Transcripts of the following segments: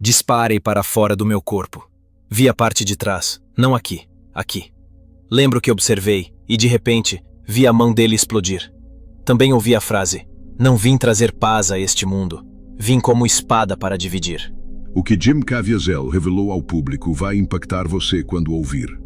Disparei para fora do meu corpo. Vi a parte de trás, não aqui, aqui. Lembro que observei e, de repente, vi a mão dele explodir. Também ouvi a frase: "Não vim trazer paz a este mundo. Vim como espada para dividir." O que Jim Caviezel revelou ao público vai impactar você quando ouvir.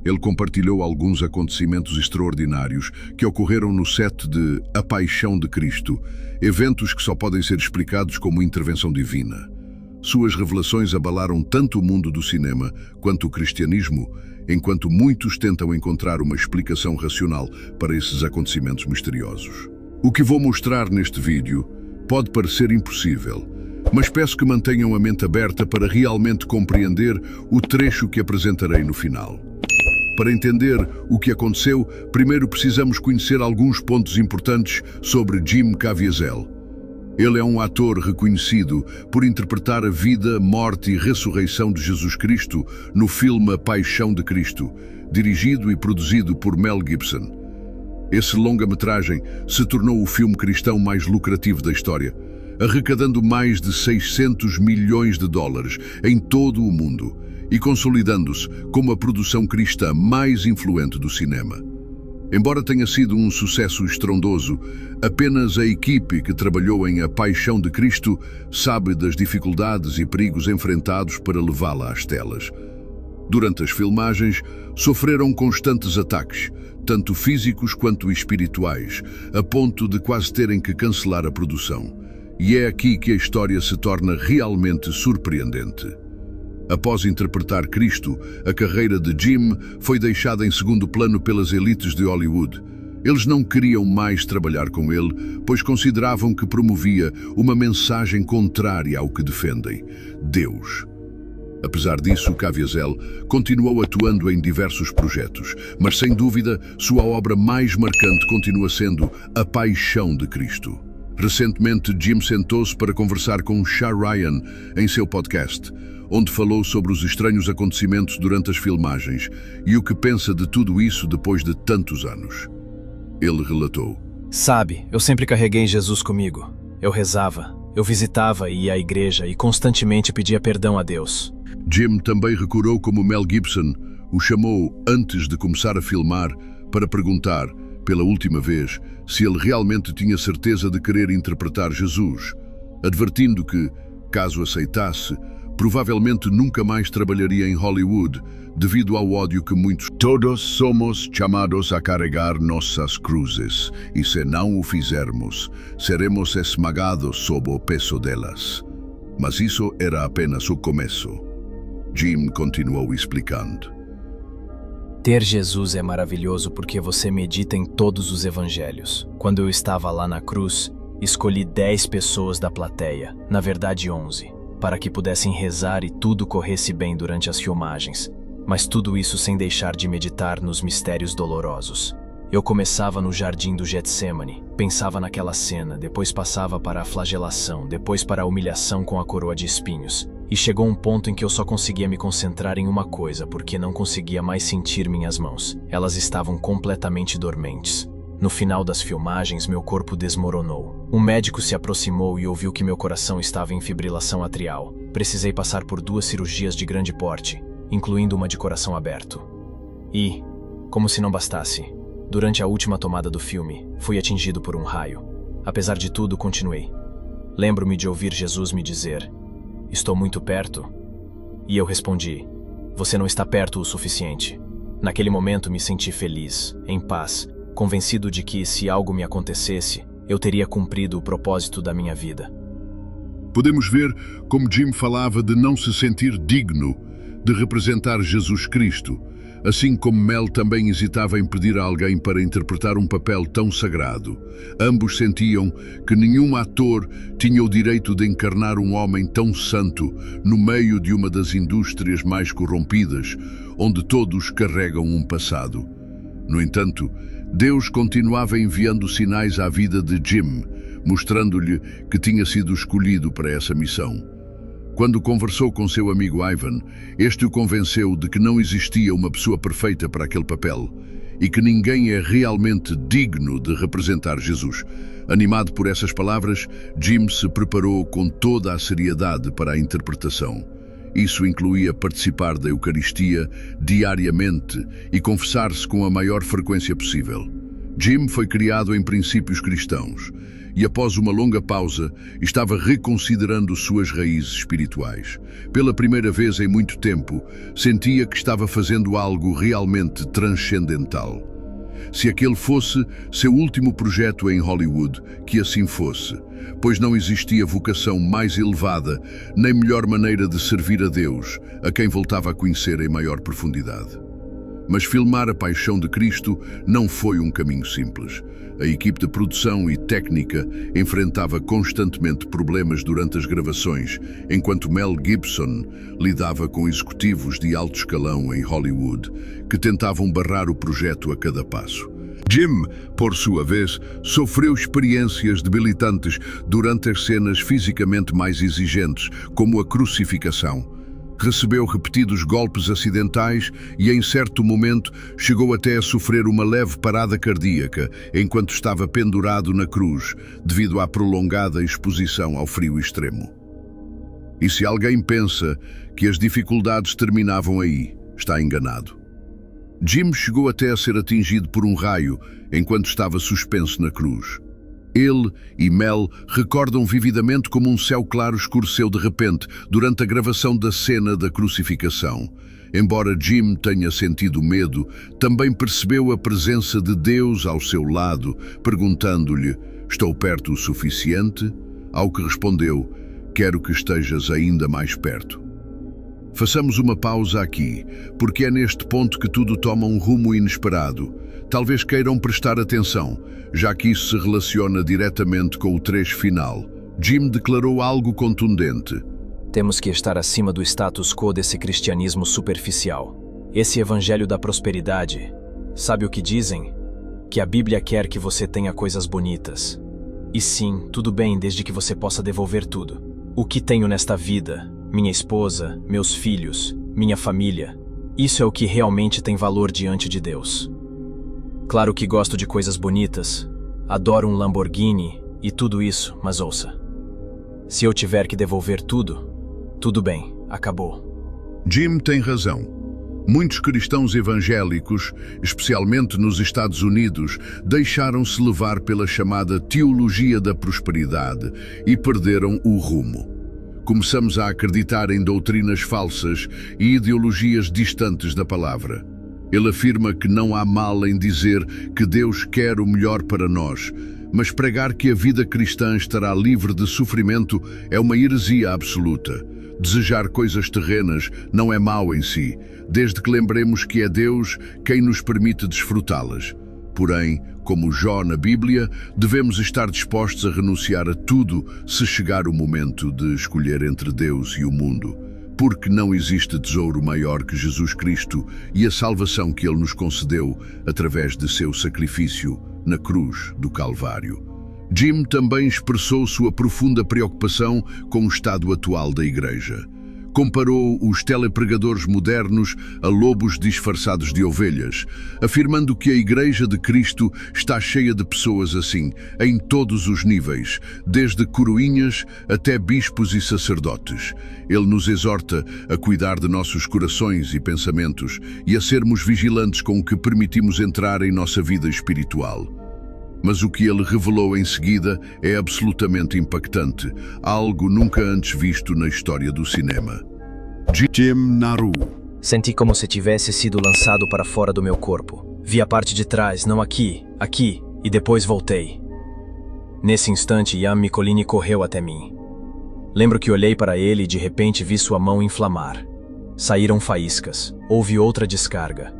Ele compartilhou alguns acontecimentos extraordinários que ocorreram no set de A Paixão de Cristo, eventos que só podem ser explicados como intervenção divina. Suas revelações abalaram tanto o mundo do cinema quanto o cristianismo, enquanto muitos tentam encontrar uma explicação racional para esses acontecimentos misteriosos. O que vou mostrar neste vídeo pode parecer impossível, mas peço que mantenham a mente aberta para realmente compreender o trecho que apresentarei no final. Para entender o que aconteceu, primeiro precisamos conhecer alguns pontos importantes sobre Jim Caviezel. Ele é um ator reconhecido por interpretar a vida, morte e ressurreição de Jesus Cristo no filme A Paixão de Cristo, dirigido e produzido por Mel Gibson. Esse longa-metragem se tornou o filme cristão mais lucrativo da história, arrecadando mais de 600 milhões de dólares em todo o mundo e consolidando-se como a produção cristã mais influente do cinema. Embora tenha sido um sucesso estrondoso, apenas a equipe que trabalhou em A Paixão de Cristo sabe das dificuldades e perigos enfrentados para levá-la às telas. Durante as filmagens, sofreram constantes ataques, tanto físicos quanto espirituais, a ponto de quase terem que cancelar a produção. E é aqui que a história se torna realmente surpreendente. Após interpretar Cristo, a carreira de Jim foi deixada em segundo plano pelas elites de Hollywood. Eles não queriam mais trabalhar com ele, pois consideravam que promovia uma mensagem contrária ao que defendem: Deus. Apesar disso, Caviezel continuou atuando em diversos projetos, mas sem dúvida, sua obra mais marcante continua sendo A Paixão de Cristo. Recentemente, Jim sentou-se para conversar com Shah Ryan em seu podcast, onde falou sobre os estranhos acontecimentos durante as filmagens e o que pensa de tudo isso depois de tantos anos. Ele relatou: "Sabe, eu sempre carreguei Jesus comigo. Eu rezava, eu visitava e ia à igreja e constantemente pedia perdão a Deus." Jim também recordou como Mel Gibson o chamou antes de começar a filmar para perguntar, pela última vez, se ele realmente tinha certeza de querer interpretar Jesus, advertindo que, caso aceitasse, provavelmente nunca mais trabalharia em Hollywood, devido ao ódio que muitos... Todos somos chamados a carregar nossas cruzes, e se não o fizermos, seremos esmagados sob o peso delas. Mas isso era apenas o começo. Jim continuou explicando: "Ter Jesus é maravilhoso porque você medita em todos os evangelhos. Quando eu estava lá na cruz, escolhi 10 pessoas da plateia, na verdade 11, para que pudessem rezar e tudo corresse bem durante as filmagens. Mas tudo isso sem deixar de meditar nos mistérios dolorosos. Eu começava no jardim do Getsemane, pensava naquela cena, depois passava para a flagelação, depois para a humilhação com a coroa de espinhos. E chegou um ponto em que eu só conseguia me concentrar em uma coisa, porque não conseguia mais sentir minhas mãos. Elas estavam completamente dormentes. No final das filmagens, meu corpo desmoronou. Um médico se aproximou e ouviu que meu coração estava em fibrilação atrial. Precisei passar por 2 cirurgias de grande porte, incluindo uma de coração aberto. E, como se não bastasse, durante a última tomada do filme, fui atingido por um raio. Apesar de tudo, continuei. Lembro-me de ouvir Jesus me dizer: 'Estou muito perto?' E eu respondi: 'Você não está perto o suficiente.' Naquele momento me senti feliz, em paz, convencido de que, se algo me acontecesse, eu teria cumprido o propósito da minha vida." Podemos ver como Jim falava de não se sentir digno de representar Jesus Cristo, assim como Mel também hesitava em pedir a alguém para interpretar um papel tão sagrado. Ambos sentiam que nenhum ator tinha o direito de encarnar um homem tão santo no meio de uma das indústrias mais corrompidas, onde todos carregam um passado. No entanto, Deus continuava enviando sinais à vida de Jim, mostrando-lhe que tinha sido escolhido para essa missão. Quando conversou com seu amigo Ivan, este o convenceu de que não existia uma pessoa perfeita para aquele papel e que ninguém é realmente digno de representar Jesus. Animado por essas palavras, Jim se preparou com toda a seriedade para a interpretação. Isso incluía participar da Eucaristia diariamente e confessar-se com a maior frequência possível. Jim foi criado em princípios cristãos e, após uma longa pausa, estava reconsiderando suas raízes espirituais. Pela primeira vez em muito tempo, sentia que estava fazendo algo realmente transcendental. Se aquele fosse seu último projeto em Hollywood, que assim fosse, pois não existia vocação mais elevada nem melhor maneira de servir a Deus, a quem voltava a conhecer em maior profundidade. Mas filmar a paixão de Cristo não foi um caminho simples. A equipe de produção e técnica enfrentava constantemente problemas durante as gravações, enquanto Mel Gibson lidava com executivos de alto escalão em Hollywood, que tentavam barrar o projeto a cada passo. Jim, por sua vez, sofreu experiências debilitantes durante as cenas fisicamente mais exigentes, como a crucificação. Recebeu repetidos golpes acidentais e, em certo momento, chegou até a sofrer uma leve parada cardíaca enquanto estava pendurado na cruz, devido à prolongada exposição ao frio extremo. E se alguém pensa que as dificuldades terminavam aí, está enganado. Jim chegou até a ser atingido por um raio enquanto estava suspenso na cruz. Ele e Mel recordam vividamente como um céu claro escureceu de repente durante a gravação da cena da crucificação. Embora Jim tenha sentido medo, também percebeu a presença de Deus ao seu lado, perguntando-lhe: "Estou perto o suficiente?" Ao que respondeu: "Quero que estejas ainda mais perto." Façamos uma pausa aqui, porque é neste ponto que tudo toma um rumo inesperado. Talvez queiram prestar atenção, já que isso se relaciona diretamente com o trecho final. Jim declarou algo contundente. Temos que estar acima do status quo desse cristianismo superficial. Esse evangelho da prosperidade, sabe o que dizem? Que a Bíblia quer que você tenha coisas bonitas. E sim, tudo bem desde que você possa devolver tudo. O que tenho nesta vida, minha esposa, meus filhos, minha família, isso é o que realmente tem valor diante de Deus. Claro que gosto de coisas bonitas, adoro um Lamborghini e tudo isso, mas ouça. Se eu tiver que devolver tudo, tudo bem, acabou. Jim tem razão. Muitos cristãos evangélicos, especialmente nos Estados Unidos, deixaram-se levar pela chamada teologia da prosperidade e perderam o rumo. Começamos a acreditar em doutrinas falsas e ideologias distantes da palavra. Ele afirma que não há mal em dizer que Deus quer o melhor para nós, mas pregar que a vida cristã estará livre de sofrimento é uma heresia absoluta. Desejar coisas terrenas não é mau em si, desde que lembremos que é Deus quem nos permite desfrutá-las. Porém, como Jó na Bíblia, devemos estar dispostos a renunciar a tudo se chegar o momento de escolher entre Deus e o mundo. Porque não existe tesouro maior que Jesus Cristo e a salvação que Ele nos concedeu através de seu sacrifício na cruz do Calvário. Jim também expressou sua profunda preocupação com o estado atual da Igreja. Comparou os telepregadores modernos a lobos disfarçados de ovelhas, afirmando que a Igreja de Cristo está cheia de pessoas assim, em todos os níveis, desde coroinhas até bispos e sacerdotes. Ele nos exorta a cuidar de nossos corações e pensamentos e a sermos vigilantes com o que permitimos entrar em nossa vida espiritual. Mas o que ele revelou em seguida é absolutamente impactante, algo nunca antes visto na história do cinema. Jim Naru. Senti como se tivesse sido lançado para fora do meu corpo. Vi a parte de trás, não aqui, e depois voltei. Nesse instante, Ian Miccolini correu até mim. Lembro que olhei para ele e de repente vi sua mão inflamar. Saíram faíscas. Houve outra descarga.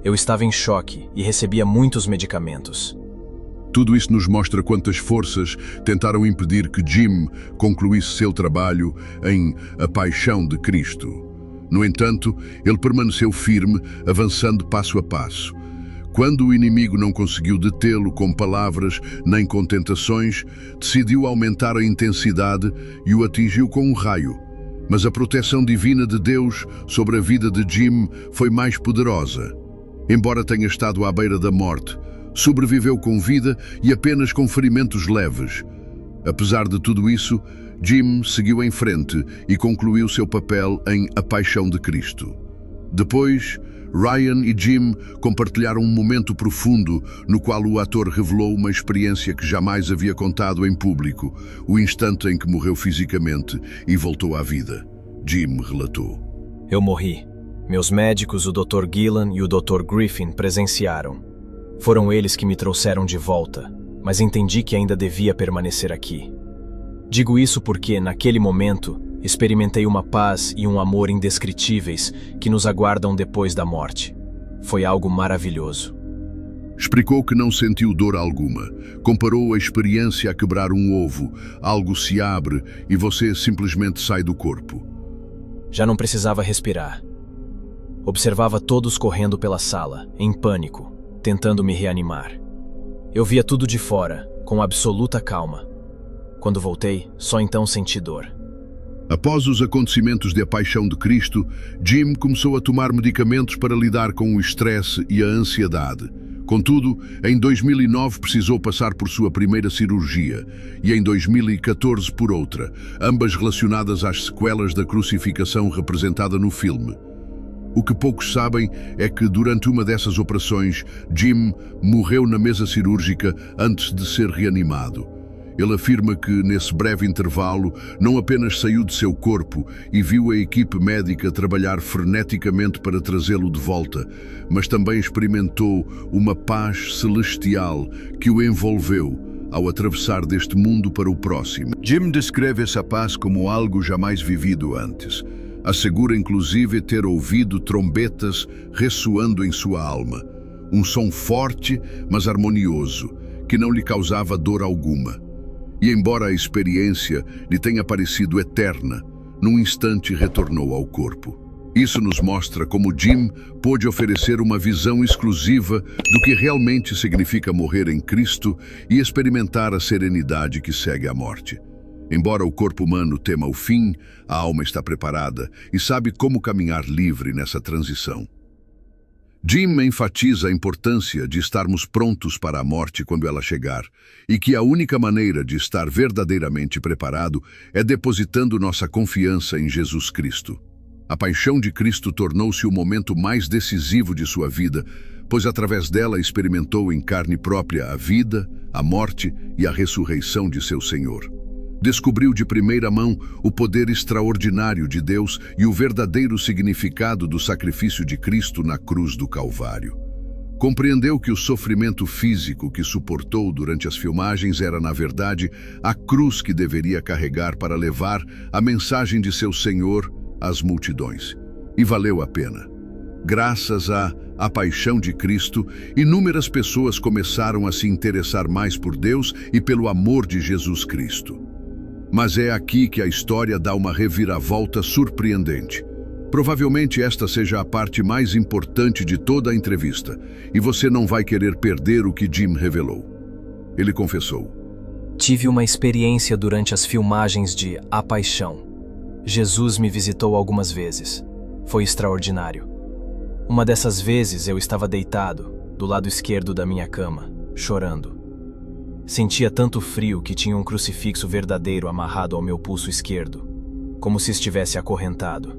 Eu estava em choque e recebia muitos medicamentos. Tudo isso nos mostra quantas forças tentaram impedir que Jim concluísse seu trabalho em A Paixão de Cristo. No entanto, ele permaneceu firme, avançando passo a passo. Quando o inimigo não conseguiu detê-lo com palavras nem com tentações, decidiu aumentar a intensidade e o atingiu com um raio. Mas a proteção divina de Deus sobre a vida de Jim foi mais poderosa. Embora tenha estado à beira da morte, sobreviveu com vida e apenas com ferimentos leves. Apesar de tudo isso, Jim seguiu em frente e concluiu seu papel em A Paixão de Cristo. Depois, Ryan e Jim compartilharam um momento profundo no qual o ator revelou uma experiência que jamais havia contado em público, o instante em que morreu fisicamente e voltou à vida. Jim relatou: Eu morri. Meus médicos, o Dr. Gillan e o Dr. Griffin, presenciaram. Foram eles que me trouxeram de volta, mas entendi que ainda devia permanecer aqui. Digo isso porque, naquele momento, experimentei uma paz e um amor indescritíveis que nos aguardam depois da morte. Foi algo maravilhoso. Explicou que não sentiu dor alguma. Comparou a experiência a quebrar um ovo. Algo se abre e você simplesmente sai do corpo. Já não precisava respirar. Observava todos correndo pela sala, em pânico, tentando me reanimar. Eu via tudo de fora, com absoluta calma. Quando voltei, só então senti dor. Após os acontecimentos de A Paixão de Cristo, Jim começou a tomar medicamentos para lidar com o estresse e a ansiedade. Contudo, em 2009 precisou passar por sua primeira cirurgia e em 2014 por outra, ambas relacionadas às sequelas da crucificação representada no filme. O que poucos sabem é que, durante uma dessas operações, Jim morreu na mesa cirúrgica antes de ser reanimado. Ele afirma que, nesse breve intervalo, não apenas saiu de seu corpo e viu a equipe médica trabalhar freneticamente para trazê-lo de volta, mas também experimentou uma paz celestial que o envolveu ao atravessar deste mundo para o próximo. Jim descreve essa paz como algo jamais vivido antes. Assegura inclusive ter ouvido trombetas ressoando em sua alma. Um som forte, mas harmonioso, que não lhe causava dor alguma. E embora a experiência lhe tenha parecido eterna, num instante retornou ao corpo. Isso nos mostra como Jim pôde oferecer uma visão exclusiva do que realmente significa morrer em Cristo e experimentar a serenidade que segue a morte. Embora o corpo humano tema o fim, a alma está preparada e sabe como caminhar livre nessa transição. Jim enfatiza a importância de estarmos prontos para a morte quando ela chegar e que a única maneira de estar verdadeiramente preparado é depositando nossa confiança em Jesus Cristo. A paixão de Cristo tornou-se o momento mais decisivo de sua vida, pois através dela experimentou em carne própria a vida, a morte e a ressurreição de seu Senhor. Descobriu de primeira mão o poder extraordinário de Deus e o verdadeiro significado do sacrifício de Cristo na cruz do Calvário. Compreendeu que o sofrimento físico que suportou durante as filmagens era, na verdade, a cruz que deveria carregar para levar a mensagem de seu Senhor às multidões. E valeu a pena. Graças à paixão de Cristo, inúmeras pessoas começaram a se interessar mais por Deus e pelo amor de Jesus Cristo. Mas é aqui que a história dá uma reviravolta surpreendente. Provavelmente esta seja a parte mais importante de toda a entrevista, e você não vai querer perder o que Jim revelou. Ele confessou: Tive uma experiência durante as filmagens de A Paixão. Jesus me visitou algumas vezes. Foi extraordinário. Uma dessas vezes eu estava deitado, do lado esquerdo da minha cama, chorando. Sentia tanto frio que tinha um crucifixo verdadeiro amarrado ao meu pulso esquerdo, como se estivesse acorrentado.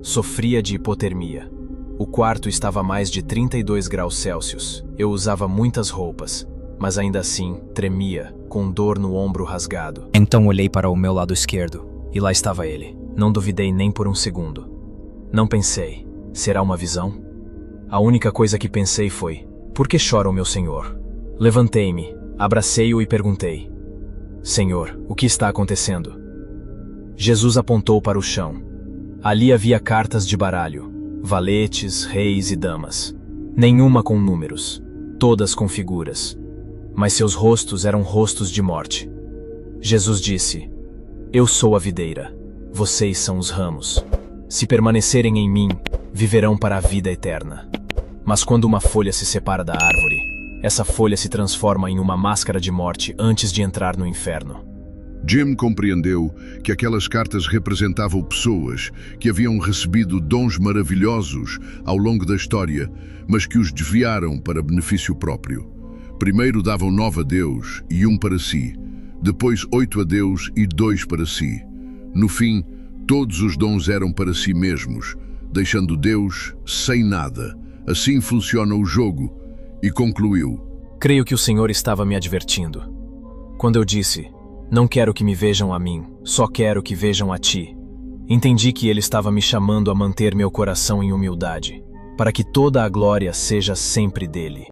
Sofria de hipotermia. O quarto estava a mais de 32 graus Celsius. Eu usava muitas roupas, mas ainda assim tremia, com dor no ombro rasgado. Então olhei para o meu lado esquerdo, e lá estava ele. Não duvidei nem por um segundo. Não pensei, será uma visão? A única coisa que pensei foi: por que chora o meu Senhor? Levantei-me, abracei-o e perguntei: Senhor, o que está acontecendo? Jesus apontou para o chão. Ali havia cartas de baralho, valetes, reis e damas. Nenhuma com números, todas com figuras. Mas seus rostos eram rostos de morte. Jesus disse: Eu sou a videira, vocês são os ramos. Se permanecerem em mim, viverão para a vida eterna. Mas quando uma folha se separa da árvore, essa folha se transforma em uma máscara de morte antes de entrar no inferno. Jim compreendeu que aquelas cartas representavam pessoas que haviam recebido dons maravilhosos ao longo da história, mas que os desviaram para benefício próprio. Primeiro davam 9 a Deus e 1 para si, depois 8 a Deus e 2 para si. No fim, todos os dons eram para si mesmos, deixando Deus sem nada. Assim funciona o jogo. E concluiu: Creio que o Senhor estava me advertindo. Quando eu disse, não quero que me vejam a mim, só quero que vejam a ti. Entendi que ele estava me chamando a manter meu coração em humildade, para que toda a glória seja sempre dele.